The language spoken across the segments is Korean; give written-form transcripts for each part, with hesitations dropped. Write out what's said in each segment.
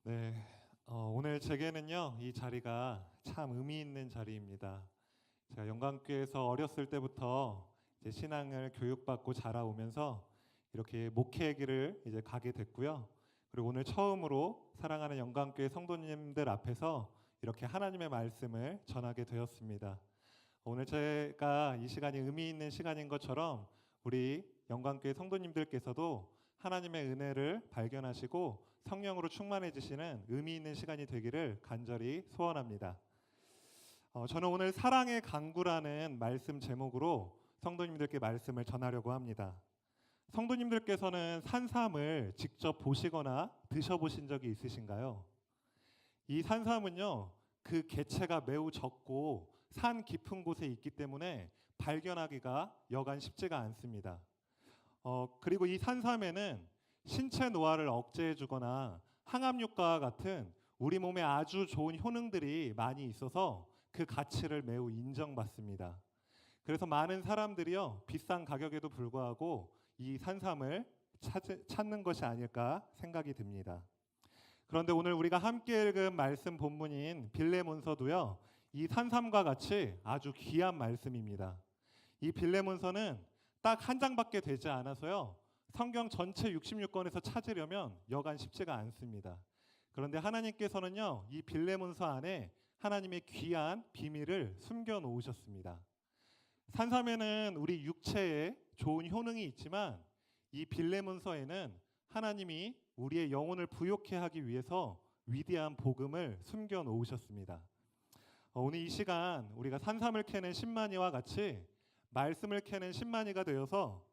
네, 오늘 제게는요, 이 자리가 참 의미 있는 자리입니다. 제가 영광교회에서 어렸을 때부터 이제 신앙을 교육받고 자라오면서 이렇게 목회의 길을 이제 가게 됐고요. 그리고 오늘 처음으로 사랑하는 영광교회 성도님들 앞에서 이렇게 하나님의 말씀을 전하게 되었습니다. 오늘 제가 이 시간이 의미 있는 시간인 것처럼 우리 영광교회 성도님들께서도 하나님의 은혜를 발견하시고 성령으로 충만해지시는 의미 있는 시간이 되기를 간절히 소원합니다. 저는 오늘 사랑의 강구라는 말씀 제목으로 성도님들께 말씀을 전하려고 합니다. 성도님들께서는 산삼을 직접 보시거나 드셔보신 적이 있으신가요? 이 산삼은요, 그 개체가 매우 적고 산 깊은 곳에 있기 때문에 발견하기가 여간 쉽지가 않습니다. 그리고 이 산삼에는 신체 노화를 억제해주거나 항암효과와 같은 우리 몸에 아주 좋은 효능들이 많이 있어서 그 가치를 매우 인정받습니다. 그래서 많은 사람들이요, 비싼 가격에도 불구하고 이 산삼을 찾는 것이 아닐까 생각이 듭니다. 그런데 오늘 우리가 함께 읽은 말씀 본문인 빌레몬서도요, 이 산삼과 같이 아주 귀한 말씀입니다. 이 빌레몬서는 딱 한 장밖에 되지 않아서요, 성경 전체 66권에서 찾으려면 여간 쉽지가 않습니다. 그런데 하나님께서는요, 이 빌레몬서 안에 하나님의 귀한 비밀을 숨겨 놓으셨습니다. 산삼에는 우리 육체에 좋은 효능이 있지만 이 빌레몬서에는 하나님이 우리의 영혼을 부욕해 하기 위해서 위대한 복음을 숨겨 놓으셨습니다. 오늘 이 시간 우리가 산삼을 캐는 신만이와 같이 말씀을 캐는 신만이가 되어서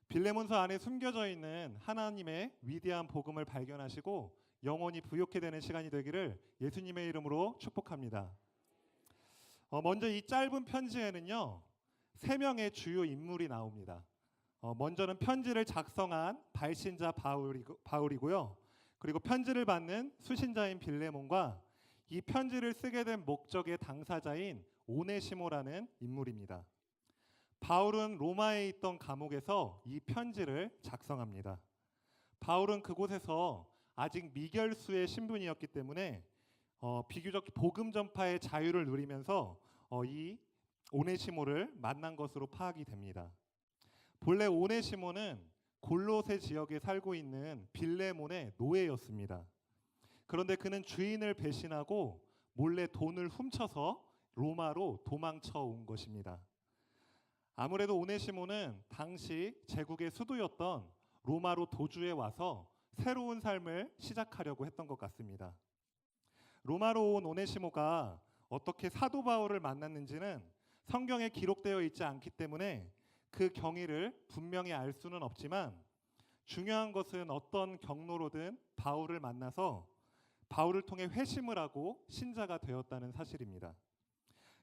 빌레몬서 안에 숨겨져 있는 하나님의 위대한 복음을 발견하시고 영혼이 부욕해 되는 시간이 되기를 예수님의 이름으로 축복합니다. 먼저 이 짧은 편지에는요, 3명의 주요 인물이 나옵니다. 먼저는 편지를 작성한 발신자 바울이고요. 그리고 편지를 받는 수신자인 빌레몬과 이 편지를 쓰게 된 목적의 당사자인 오네시모라는 인물입니다. 바울은 로마에 있던 감옥에서 이 편지를 작성합니다. 바울은 그곳에서 아직 미결수의 신분이었기 때문에 비교적 복음 전파의 자유를 누리면서 이 오네시모를 만난 것으로 파악이 됩니다. 본래 오네시모는 골로새 지역에 살고 있는 빌레몬의 노예였습니다. 그런데 그는 주인을 배신하고 몰래 돈을 훔쳐서 로마로 도망쳐 온 것입니다. 아무래도 오네시모는 당시 제국의 수도였던 로마로 도주해 와서 새로운 삶을 시작하려고 했던 것 같습니다. 로마로 온 오네시모가 어떻게 사도 바울을 만났는지는 성경에 기록되어 있지 않기 때문에 그 경위를 분명히 알 수는 없지만 중요한 것은 어떤 경로로든 바울을 만나서 바울을 통해 회심을 하고 신자가 되었다는 사실입니다.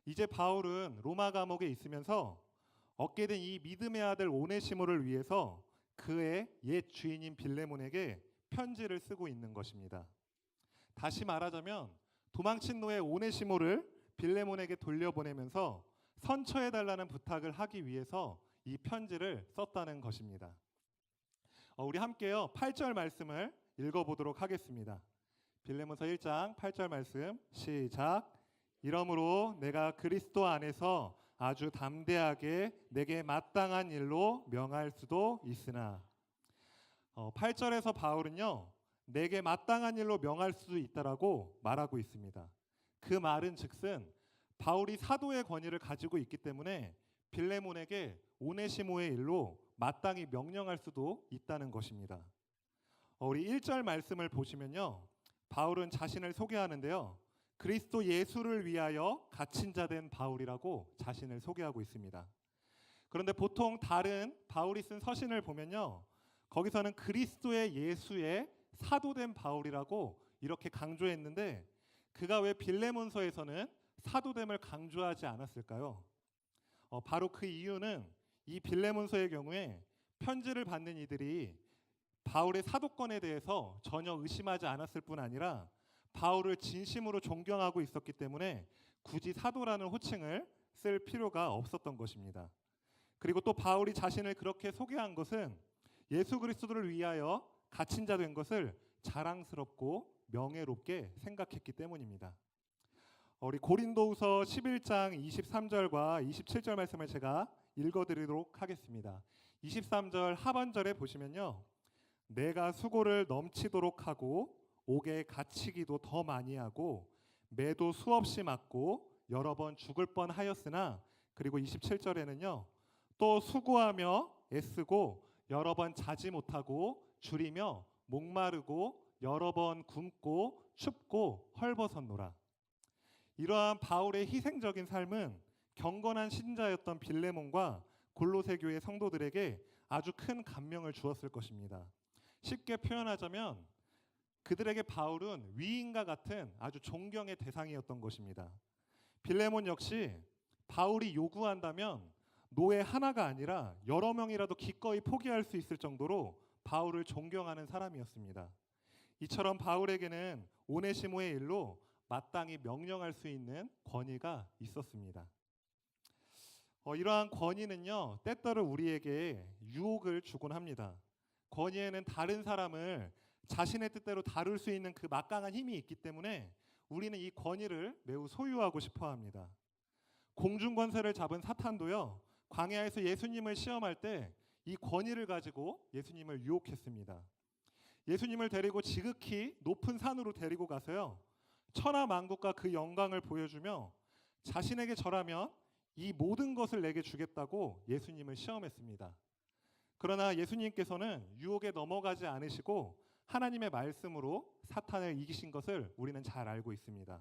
이제 바울은 로마 감옥에 있으면서 얻게 된 이 믿음의 아들 오네시모를 위해서 그의 옛 주인인 빌레몬에게 편지를 쓰고 있는 것입니다. 다시 말하자면 도망친 노예 오네시모를 빌레몬에게 돌려보내면서 선처해달라는 부탁을 하기 위해서 이 편지를 썼다는 것입니다. 우리 함께요 8절 말씀을 읽어보도록 하겠습니다. 빌레몬서 1장 8절 말씀 시작. 이러므로 내가 그리스도 안에서 아주 담대하게 내게 마땅한 일로 명할 수도 있으나 8절에서 바울은요 내게 마땅한 일로 명할 수도 있다라고 말하고 있습니다. 그 말은 즉슨 바울이 사도의 권위를 가지고 있기 때문에 빌레몬에게 오네시모의 일로 마땅히 명령할 수도 있다는 것입니다. 우리 1절 말씀을 보시면요 바울은 자신을 소개하는데요 그리스도 예수를 위하여 갇힌 자 된 바울이라고 자신을 소개하고 있습니다. 그런데 보통 다른 바울이 쓴 서신을 보면요 거기서는 그리스도의 예수의 사도된 바울이라고 이렇게 강조했는데 그가 왜 빌레몬서에서는 사도됨을 강조하지 않았을까요? 바로 그 이유는 이 빌레몬서의 경우에 편지를 받는 이들이 바울의 사도권에 대해서 전혀 의심하지 않았을 뿐 아니라 바울을 진심으로 존경하고 있었기 때문에 굳이 사도라는 호칭을 쓸 필요가 없었던 것입니다. 그리고 또 바울이 자신을 그렇게 소개한 것은 예수 그리스도를 위하여 갇힌 자 된 것을 자랑스럽고 명예롭게 생각했기 때문입니다. 우리 고린도후서 11장 23절과 27절 말씀을 제가 읽어드리도록 하겠습니다. 23절 하반절에 보시면요, 내가 수고를 넘치도록 하고 옥에 갇히기도 더 많이 하고 매도 수없이 맞고 여러 번 죽을 뻔하였으나, 그리고 27절에는요, 또 수고하며 애쓰고 여러 번 자지 못하고 줄이며 목마르고 여러 번 굶고 춥고 헐벗었노라. 이러한 바울의 희생적인 삶은 경건한 신자였던 빌레몬과 골로새 교회 성도들에게 아주 큰 감명을 주었을 것입니다. 쉽게 표현하자면 그들에게 바울은 위인과 같은 아주 존경의 대상이었던 것입니다. 빌레몬 역시 바울이 요구한다면 노예 하나가 아니라 여러 명이라도 기꺼이 포기할 수 있을 정도로 바울을 존경하는 사람이었습니다. 이처럼 바울에게는 오네시모의 일로 마땅히 명령할 수 있는 권위가 있었습니다. 이러한 권위는요, 때때로 우리에게 유혹을 주곤 합니다. 권위에는 다른 사람을 자신의 뜻대로 다룰 수 있는 그 막강한 힘이 있기 때문에 우리는 이 권위를 매우 소유하고 싶어 합니다. 공중 권세를 잡은 사탄도요, 광야에서 예수님을 시험할 때 이 권위를 가지고 예수님을 유혹했습니다. 예수님을 데리고 지극히 높은 산으로 데리고 가서요, 천하 만국과 그 영광을 보여주며 자신에게 절하면 이 모든 것을 내게 주겠다고 예수님을 시험했습니다. 그러나 예수님께서는 유혹에 넘어가지 않으시고 하나님의 말씀으로 사탄을 이기신 것을 우리는 잘 알고 있습니다.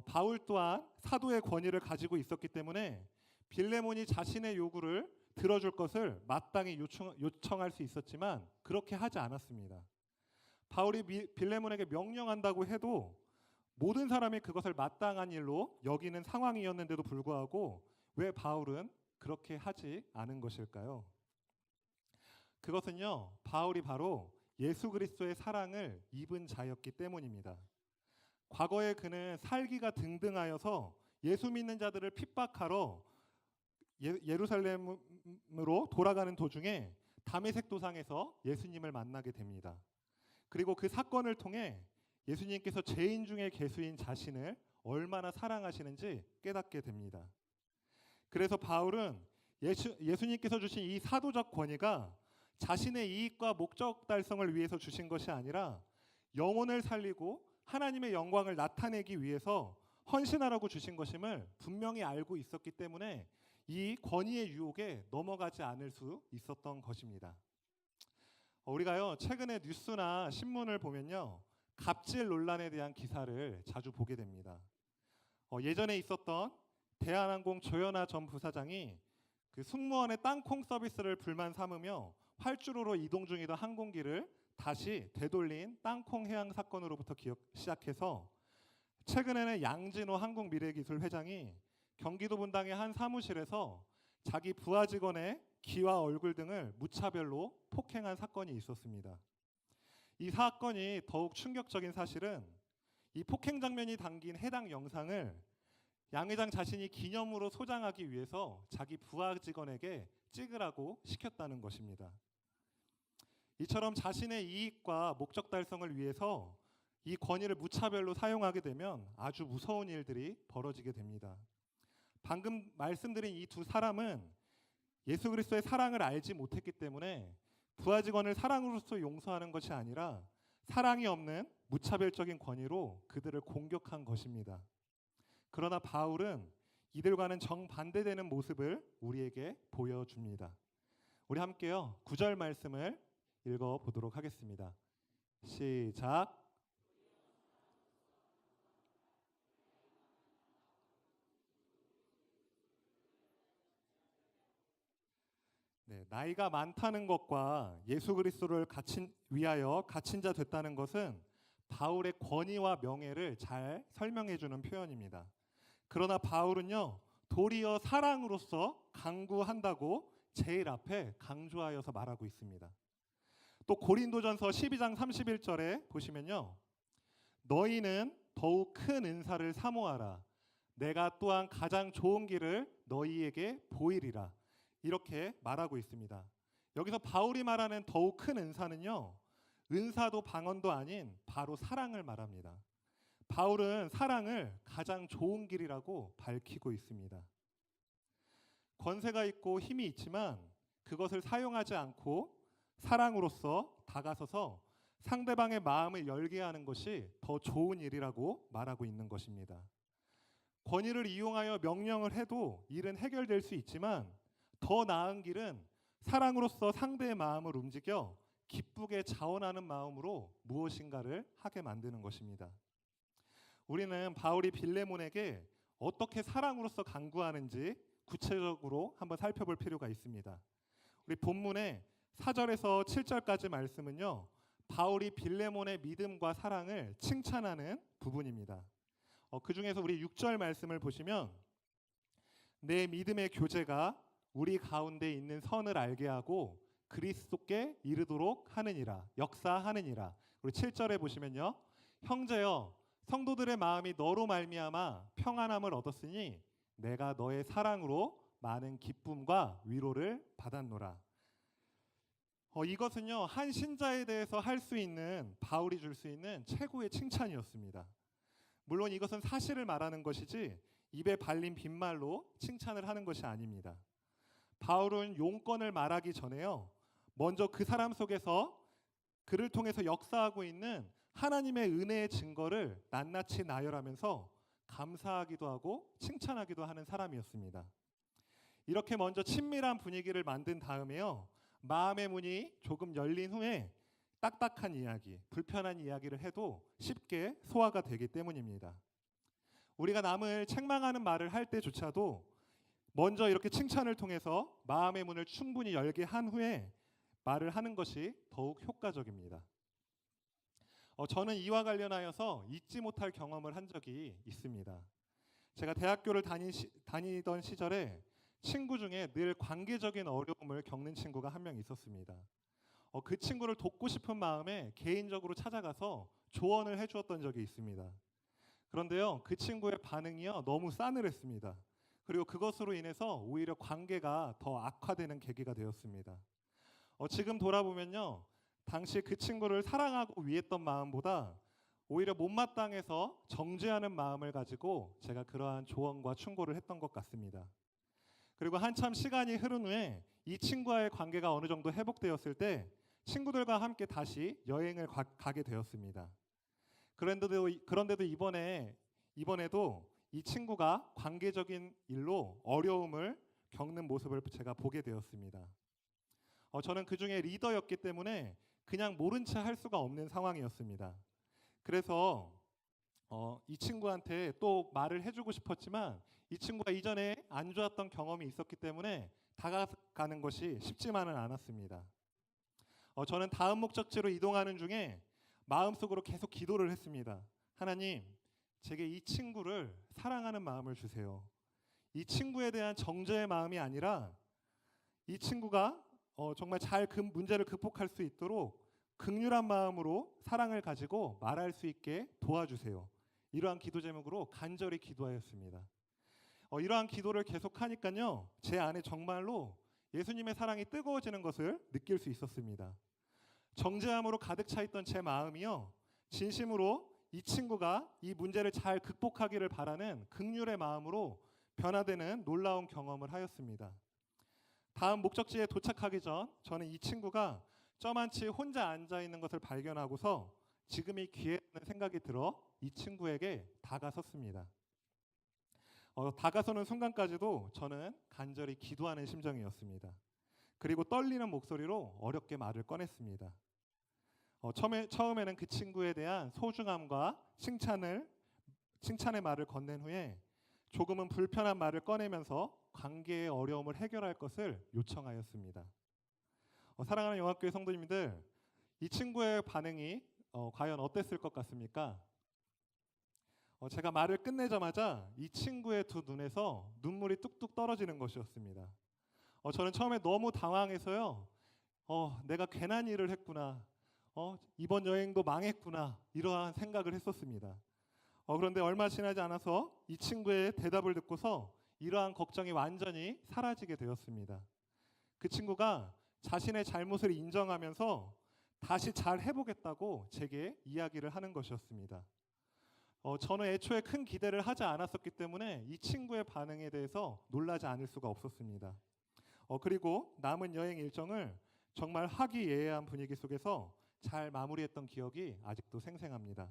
바울 또한 사도의 권위를 가지고 있었기 때문에 빌레몬이 자신의 요구를 들어줄 것을 마땅히 요청할 수 있었지만 그렇게 하지 않았습니다. 바울이 빌레몬에게 명령한다고 해도 모든 사람이 그것을 마땅한 일로 여기는 상황이었는데도 불구하고 왜 바울은 그렇게 하지 않은 것일까요? 그것은요, 바울이 바로 예수 그리스도의 사랑을 입은 자였기 때문입니다. 과거에 그는 살기가 등등하여서 예수 믿는 자들을 핍박하러 예루살렘으로 돌아가는 도중에 다메섹 도상에서 예수님을 만나게 됩니다. 그리고 그 사건을 통해 예수님께서 죄인 중에 괴수인 자신을 얼마나 사랑하시는지 깨닫게 됩니다. 그래서 바울은 예수님께서 주신 이 사도적 권위가 자신의 이익과 목적 달성을 위해서 주신 것이 아니라 영혼을 살리고 하나님의 영광을 나타내기 위해서 헌신하라고 주신 것임을 분명히 알고 있었기 때문에 이 권위의 유혹에 넘어가지 않을 수 있었던 것입니다. 우리가요, 최근에 뉴스나 신문을 보면요, 갑질 논란에 대한 기사를 자주 보게 됩니다. 예전에 있었던 대한항공 조현아 전 부사장이 그 승무원의 땅콩 서비스를 불만 삼으며 활주로로 이동 중이던 항공기를 다시 되돌린 땅콩 해양 사건으로부터 시작해서 최근에는 양진호 한국미래기술 회장이 경기도 분당의 한 사무실에서 자기 부하 직원의 귀와 얼굴 등을 무차별로 폭행한 사건이 있었습니다. 이 사건이 더욱 충격적인 사실은 이 폭행 장면이 담긴 해당 영상을 양 회장 자신이 기념으로 소장하기 위해서 자기 부하 직원에게 찍으라고 시켰다는 것입니다. 이처럼 자신의 이익과 목적 달성을 위해서 이 권위를 무차별로 사용하게 되면 아주 무서운 일들이 벌어지게 됩니다. 방금 말씀드린 이 두 사람은 예수 그리스도의 사랑을 알지 못했기 때문에 부하 직원을 사랑으로서 용서하는 것이 아니라 사랑이 없는 무차별적인 권위로 그들을 공격한 것입니다. 그러나 바울은 이들과는 정반대되는 모습을 우리에게 보여줍니다. 우리 함께요, 9절 말씀을 읽어보도록 하겠습니다. 시작. 네, 나이가 많다는 것과 예수 그리스도를 위하여 갇힌 자 됐다는 것은 바울의 권위와 명예를 잘 설명해 주는 표현입니다. 그러나 바울은요, 도리어 사랑으로서 강구한다고 제일 앞에 강조하여서 말하고 있습니다. 또 고린도전서 12장 31절에 보시면요, 너희는 더욱 큰 은사를 사모하라. 내가 또한 가장 좋은 길을 너희에게 보이리라. 이렇게 말하고 있습니다. 여기서 바울이 말하는 더욱 큰 은사는요, 은사도 방언도 아닌 바로 사랑을 말합니다. 바울은 사랑을 가장 좋은 길이라고 밝히고 있습니다. 권세가 있고 힘이 있지만 그것을 사용하지 않고 사랑으로서 다가서서 상대방의 마음을 열게 하는 것이 더 좋은 일이라고 말하고 있는 것입니다. 권위를 이용하여 명령을 해도 일은 해결될 수 있지만 더 나은 길은 사랑으로서 상대의 마음을 움직여 기쁘게 자원하는 마음으로 무엇인가를 하게 만드는 것입니다. 우리는 바울이 빌레몬에게 어떻게 사랑으로서 간구하는지 구체적으로 한번 살펴볼 필요가 있습니다. 우리 본문의 4절에서 7절까지 말씀은요, 바울이 빌레몬의 믿음과 사랑을 칭찬하는 부분입니다. 그 중에서 우리 6절 말씀을 보시면 내 믿음의 교제가 우리 가운데 있는 선을 알게 하고 그리스도께 이르도록 하느니라, 역사하느니라. 그리고 7절에 보시면요, 형제여 성도들의 마음이 너로 말미암아 평안함을 얻었으니 내가 너의 사랑으로 많은 기쁨과 위로를 받았노라. 이것은요, 한 신자에 대해서 할 수 있는, 바울이 줄 수 있는 최고의 칭찬이었습니다. 물론 이것은 사실을 말하는 것이지 입에 발린 빈말로 칭찬을 하는 것이 아닙니다. 바울은 용건을 말하기 전에요, 먼저 그 사람 속에서 그를 통해서 역사하고 있는 하나님의 은혜의 증거를 낱낱이 나열하면서 감사하기도 하고 칭찬하기도 하는 사람이었습니다. 이렇게 먼저 친밀한 분위기를 만든 다음에요, 마음의 문이 조금 열린 후에 딱딱한 이야기, 불편한 이야기를 해도 쉽게 소화가 되기 때문입니다. 우리가 남을 책망하는 말을 할 때조차도 먼저 이렇게 칭찬을 통해서 마음의 문을 충분히 열게 한 후에 말을 하는 것이 더욱 효과적입니다. 저는 이와 관련하여서 잊지 못할 경험을 한 적이 있습니다. 제가 대학교를 다니던 시절에 친구 중에 늘 관계적인 어려움을 겪는 친구가 한 명 있었습니다. 그 친구를 돕고 싶은 마음에 개인적으로 찾아가서 조언을 해주었던 적이 있습니다. 그런데요, 그 친구의 반응이요, 너무 싸늘했습니다. 그리고 그것으로 인해서 오히려 관계가 더 악화되는 계기가 되었습니다. 지금 돌아보면요, 당시 그 친구를 사랑하고 위했던 마음보다 오히려 못마땅해서 정죄하는 마음을 가지고 제가 그러한 조언과 충고를 했던 것 같습니다. 그리고 한참 시간이 흐른 후에 이 친구와의 관계가 어느 정도 회복되었을 때 친구들과 함께 다시 여행을 가게 되었습니다. 그런데도 이번에도 이 친구가 관계적인 일로 어려움을 겪는 모습을 제가 보게 되었습니다. 저는 그 중에 리더였기 때문에 그냥 모른 채 할 수가 없는 상황이었습니다. 그래서 이 친구한테 또 말을 해주고 싶었지만 이 친구가 이전에 안 좋았던 경험이 있었기 때문에 다가가는 것이 쉽지만은 않았습니다. 저는 다음 목적지로 이동하는 중에 마음속으로 계속 기도를 했습니다. 하나님, 제게 이 친구를 사랑하는 마음을 주세요. 이 친구에 대한 정죄의 마음이 아니라 이 친구가 정말 잘 그 문제를 극복할 수 있도록 긍휼한 마음으로 사랑을 가지고 말할 수 있게 도와주세요. 이러한 기도 제목으로 간절히 기도하였습니다. 이러한 기도를 계속하니까요, 제 안에 정말로 예수님의 사랑이 뜨거워지는 것을 느낄 수 있었습니다. 정죄함으로 가득 차 있던 제 마음이요, 진심으로 이 친구가 이 문제를 잘 극복하기를 바라는 긍휼의 마음으로 변화되는 놀라운 경험을 하였습니다. 다음 목적지에 도착하기 전 저는 이 친구가 저만치 혼자 앉아 있는 것을 발견하고서 지금이 기회라는 생각이 들어 이 친구에게 다가섰습니다. 다가서는 순간까지도 저는 간절히 기도하는 심정이었습니다. 그리고 떨리는 목소리로 어렵게 말을 꺼냈습니다. 처음에는 그 친구에 대한 소중함과 칭찬의 말을 건넨 후에 조금은 불편한 말을 꺼내면서 관계의 어려움을 해결할 것을 요청하였습니다. 사랑하는 영화교회 성도님들, 이 친구의 반응이 과연 어땠을 것 같습니까? 제가 말을 끝내자마자 이 친구의 두 눈에서 눈물이 뚝뚝 떨어지는 것이었습니다. 저는 처음에 너무 당황해서요, 내가 괜한 일을 했구나, 이번 여행도 망했구나, 이러한 생각을 했었습니다. 그런데 얼마 지나지 않아서 이 친구의 대답을 듣고서 이러한 걱정이 완전히 사라지게 되었습니다. 그 친구가 자신의 잘못을 인정하면서 다시 잘 해보겠다고 제게 이야기를 하는 것이었습니다. 저는 애초에 큰 기대를 하지 않았었기 때문에 이 친구의 반응에 대해서 놀라지 않을 수가 없었습니다. 그리고 남은 여행 일정을 정말 화기애애한 분위기 속에서 잘 마무리했던 기억이 아직도 생생합니다.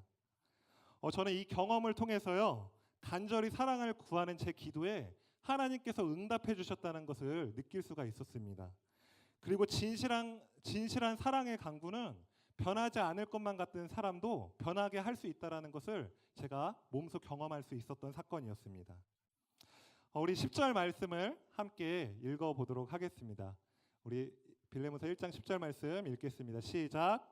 저는 이 경험을 통해서요, 간절히 사랑을 구하는 제 기도에 하나님께서 응답해 주셨다는 것을 느낄 수가 있었습니다. 그리고 진실한 사랑의 강구는 변하지 않을 것만 같은 사람도 변하게 할 수 있다라는 것을 제가 몸소 경험할 수 있었던 사건이었습니다. 우리 10절 말씀을 함께 읽어보도록 하겠습니다. 우리 빌레몬서 1장 10절 말씀 읽겠습니다. 시작.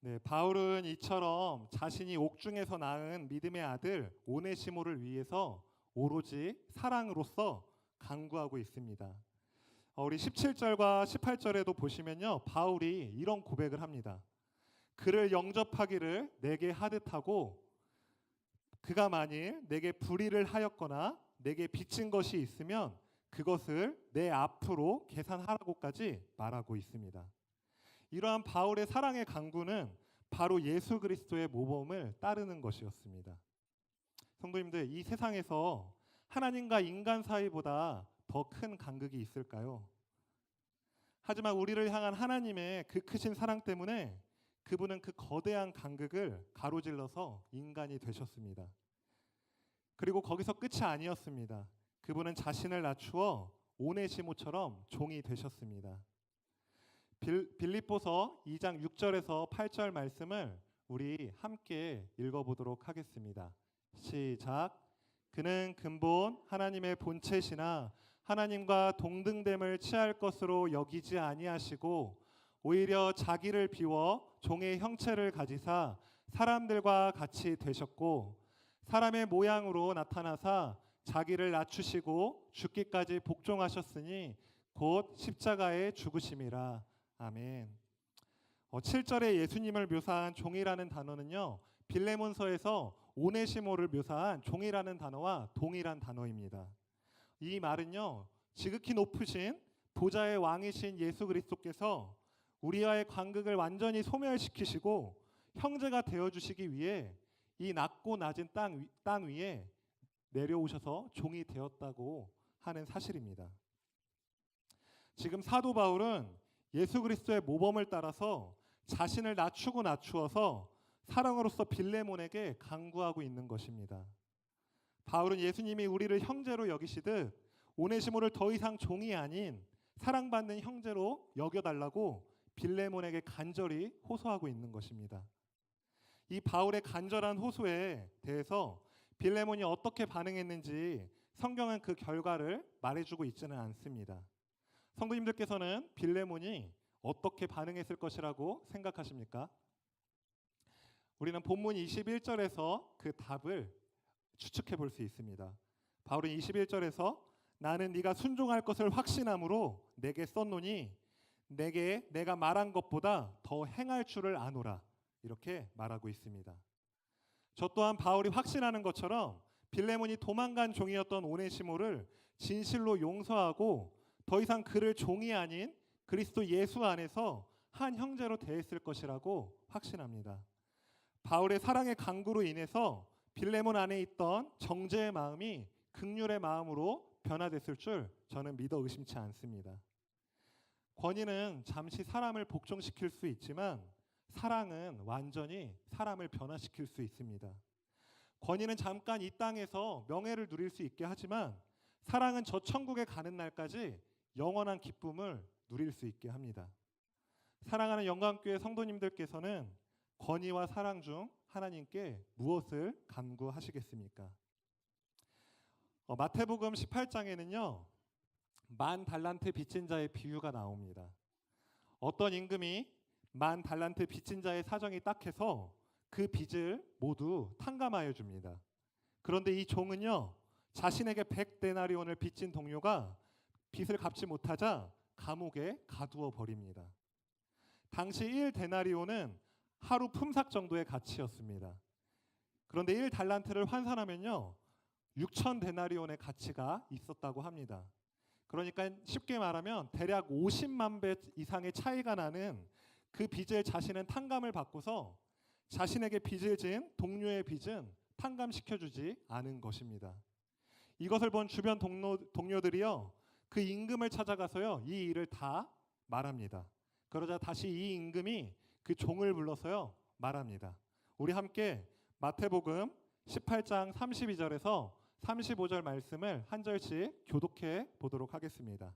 네, 바울은 이처럼 자신이 옥중에서 낳은 믿음의 아들 오네시모를 위해서 오로지 사랑으로서 간구하고 있습니다. 우리 17절과 18절에도 보시면요, 바울이 이런 고백을 합니다. 그를 영접하기를 내게 하듯하고 그가 만일 내게 불의를 하였거나 내게 빚진 것이 있으면 그것을 내 앞으로 계산하라고까지 말하고 있습니다. 이러한 바울의 사랑의 간구는 바로 예수 그리스도의 모범을 따르는 것이었습니다. 성도님들, 이 세상에서 하나님과 인간 사이보다 더 큰 간극이 있을까요? 하지만 우리를 향한 하나님의 그 크신 사랑 때문에 그분은 그 거대한 간극을 가로질러서 인간이 되셨습니다. 그리고 거기서 끝이 아니었습니다. 그분은 자신을 낮추어 오네시모처럼 종이 되셨습니다. 빌립보서 2장 6절에서 8절 말씀을 우리 함께 읽어보도록 하겠습니다. 시작. 그는 근본 하나님의 본체시나 하나님과 동등됨을 취할 것으로 여기지 아니하시고 오히려 자기를 비워 종의 형체를 가지사 사람들과 같이 되셨고 사람의 모양으로 나타나사 자기를 낮추시고 죽기까지 복종하셨으니 곧 십자가에 죽으심이라. 아멘. 7절에 예수님을 묘사한 종이라는 단어는요, 빌레몬서에서 오네시모를 묘사한 종이라는 단어와 동일한 단어입니다. 이 말은요, 지극히 높으신 보좌의 왕이신 예수 그리스도께서 우리와의 간극을 완전히 소멸시키시고 형제가 되어주시기 위해 이 낮고 낮은 땅 위에 내려오셔서 종이 되었다고 하는 사실입니다. 지금 사도 바울은 예수 그리스도의 모범을 따라서 자신을 낮추어서 사랑으로서 빌레몬에게 간구하고 있는 것입니다. 바울은 예수님이 우리를 형제로 여기시듯 오네시모를 더 이상 종이 아닌 사랑받는 형제로 여겨달라고 빌레몬에게 간절히 호소하고 있는 것입니다. 이 바울의 간절한 호소에 대해서 빌레몬이 어떻게 반응했는지 성경은 그 결과를 말해주고 있지는 않습니다. 성도님들께서는 빌레몬이 어떻게 반응했을 것이라고 생각하십니까? 우리는 본문 21절에서 그 답을 추측해 볼 수 있습니다. 바울은 21절에서 나는 네가 순종할 것을 확신함으로 내게 썼노니 내게 내가 말한 것보다 더 행할 줄을 아노라, 이렇게 말하고 있습니다. 저 또한 바울이 확신하는 것처럼 빌레몬이 도망간 종이었던 오네시모를 진실로 용서하고 더 이상 그를 종이 아닌 그리스도 예수 안에서 한 형제로 대했을 것이라고 확신합니다. 바울의 사랑의 간구로 인해서 빌레몬 안에 있던 정죄의 마음이 긍휼의 마음으로 변화됐을 줄 저는 믿어 의심치 않습니다. 권위는 잠시 사람을 복종시킬 수 있지만 사랑은 완전히 사람을 변화시킬 수 있습니다. 권위는 잠깐 이 땅에서 명예를 누릴 수 있게 하지만 사랑은 저 천국에 가는 날까지 영원한 기쁨을 누릴 수 있게 합니다. 사랑하는 영광교회 성도님들께서는 권위와 사랑 중 하나님께 무엇을 간구하시겠습니까? 마태복음 18장에는요, 10,000달란트 빚진 자의 비유가 나옵니다. 어떤 임금이 10,000달란트 빚진 자의 사정이 딱해서 그 빚을 모두 탕감하여 줍니다. 그런데 이 종은요, 자신에게 100데나리온을 빚진 동료가 빚을 갚지 못하자 감옥에 가두어 버립니다. 당시 1데나리온은 하루 품삯 정도의 가치였습니다. 그런데 1달란트를 환산하면요, 6,000데나리온의 가치가 있었다고 합니다. 그러니까 쉽게 말하면 대략 50만 배 이상의 차이가 나는 그 빚을 자신은 탕감을 받고서 자신에게 빚을 진 동료의 빚은 탕감시켜주지 않은 것입니다. 이것을 본 주변 동료들이요, 그 임금을 찾아가서요 이 일을 다 말합니다. 그러자 다시 이 임금이 그 종을 불러서요 말합니다. 우리 함께 마태복음 18장 32절에서 35절 말씀을 한 절씩 교독해 보도록 하겠습니다.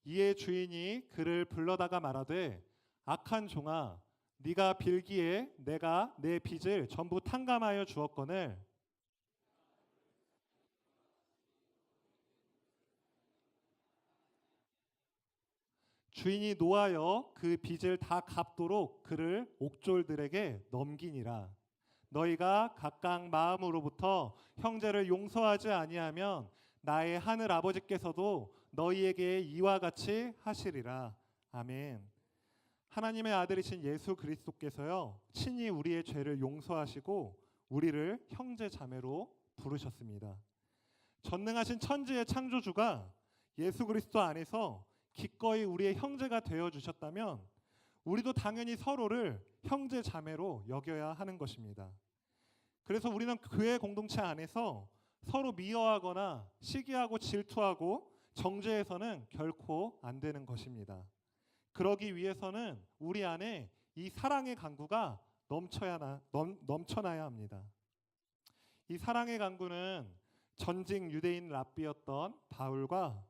이에 주인이 그를 불러다가 말하되 악한 종아, 네가 빌기에 내가 내 빚을 전부 탕감하여 주었거늘 주인이 노하여 그 빚을 다 갚도록 그를 옥졸들에게 넘기니라. 너희가 각각 마음으로부터 형제를 용서하지 아니하면 나의 하늘 아버지께서도 너희에게 이와 같이 하시리라. 아멘. 하나님의 아들이신 예수 그리스도께서요 친히 우리의 죄를 용서하시고 우리를 형제 자매로 부르셨습니다. 전능하신 천지의 창조주가 예수 그리스도 안에서 기꺼이 우리의 형제가 되어 주셨다면 우리도 당연히 서로를 형제 자매로 여겨야 하는 것입니다. 그래서 우리는 교회 공동체 안에서 서로 미워하거나 시기하고 질투하고 정죄해서는 결코 안 되는 것입니다. 그러기 위해서는 우리 안에 이 사랑의 강구가 넘쳐나야 합니다. 이 사랑의 강구는 전직 유대인 랍비였던 바울과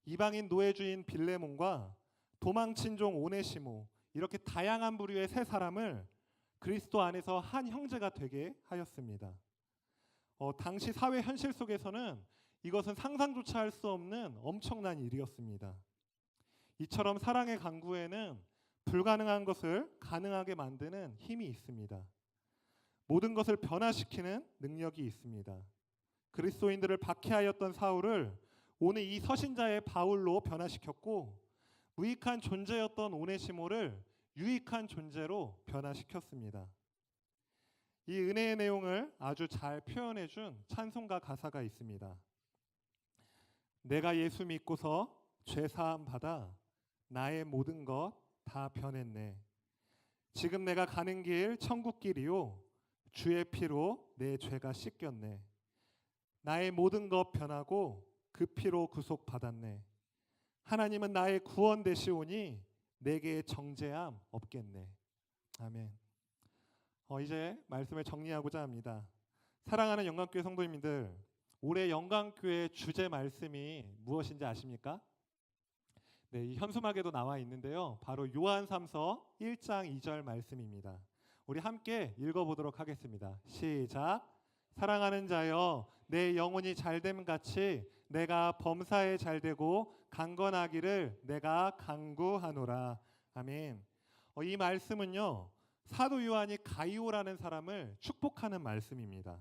이방인 노예주인 빌레몬과 도망친 종 오네시모, 이렇게 다양한 부류의 세 사람을 그리스도 안에서 한 형제가 되게 하였습니다. 당시 사회 현실 속에서는 이것은 상상조차 할 수 없는 엄청난 일이었습니다. 이처럼 사랑의 강구에는 불가능한 것을 가능하게 만드는 힘이 있습니다. 모든 것을 변화시키는 능력이 있습니다. 그리스도인들을 박해하였던 사울을 오늘 이 서신자의 바울로 변화시켰고, 무익한 존재였던 오네시모를 유익한 존재로 변화시켰습니다. 이 은혜의 내용을 아주 잘 표현해 준 찬송가 가사가 있습니다. 내가 예수 믿고서 죄 사함 받아 나의 모든 것 다 변했네. 지금 내가 가는 길 천국 길이요 주의 피로 내 죄가 씻겼네. 나의 모든 것 변하고 그 피로 구속 받았네. 하나님은 나의 구원 되시오니 내게 정죄함 없겠네. 아멘. 이제 말씀을 정리하고자 합니다. 사랑하는 영광교회 성도님들, 올해 영광교회 주제 말씀이 무엇인지 아십니까? 네, 이 현수막에도 나와 있는데요. 바로 요한삼서 1장 2절 말씀입니다. 우리 함께 읽어보도록 하겠습니다. 시작. 사랑하는 자여, 내 영혼이 잘됨 같이 내가 범사에 잘되고 강건하기를 내가 간구하노라. 아멘. 이 말씀은요, 사도 요한이 가이오라는 사람을 축복하는 말씀입니다.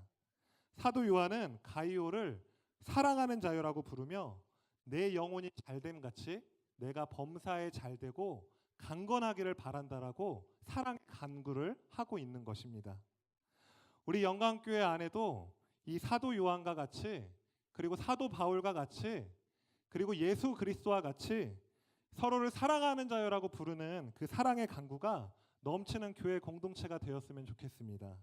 사도 요한은 가이오를 사랑하는 자여라고 부르며 내 영혼이 잘됨 같이 내가 범사에 잘되고 강건하기를 바란다라고 사랑의 간구를 하고 있는 것입니다. 우리 영광교회 안에도 이 사도 요한과 같이, 그리고 사도 바울과 같이, 그리고 예수 그리스도와 같이 서로를 사랑하는 자여라고 부르는 그 사랑의 간구가 넘치는 교회 공동체가 되었으면 좋겠습니다.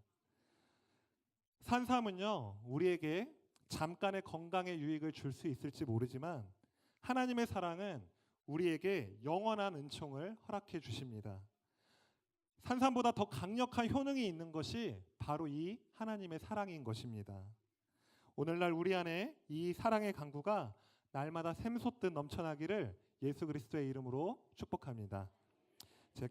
산삼은요, 우리에게 잠깐의 건강의 유익을 줄 수 있을지 모르지만 하나님의 사랑은 우리에게 영원한 은총을 허락해 주십니다. 산삼보다 더 강력한 효능이 있는 것이 바로 이 하나님의 사랑인 것입니다. 오늘날 우리 안에 이 사랑의 강구가 날마다 샘솟듯 넘쳐나기를 예수 그리스도의 이름으로 축복합니다. 제가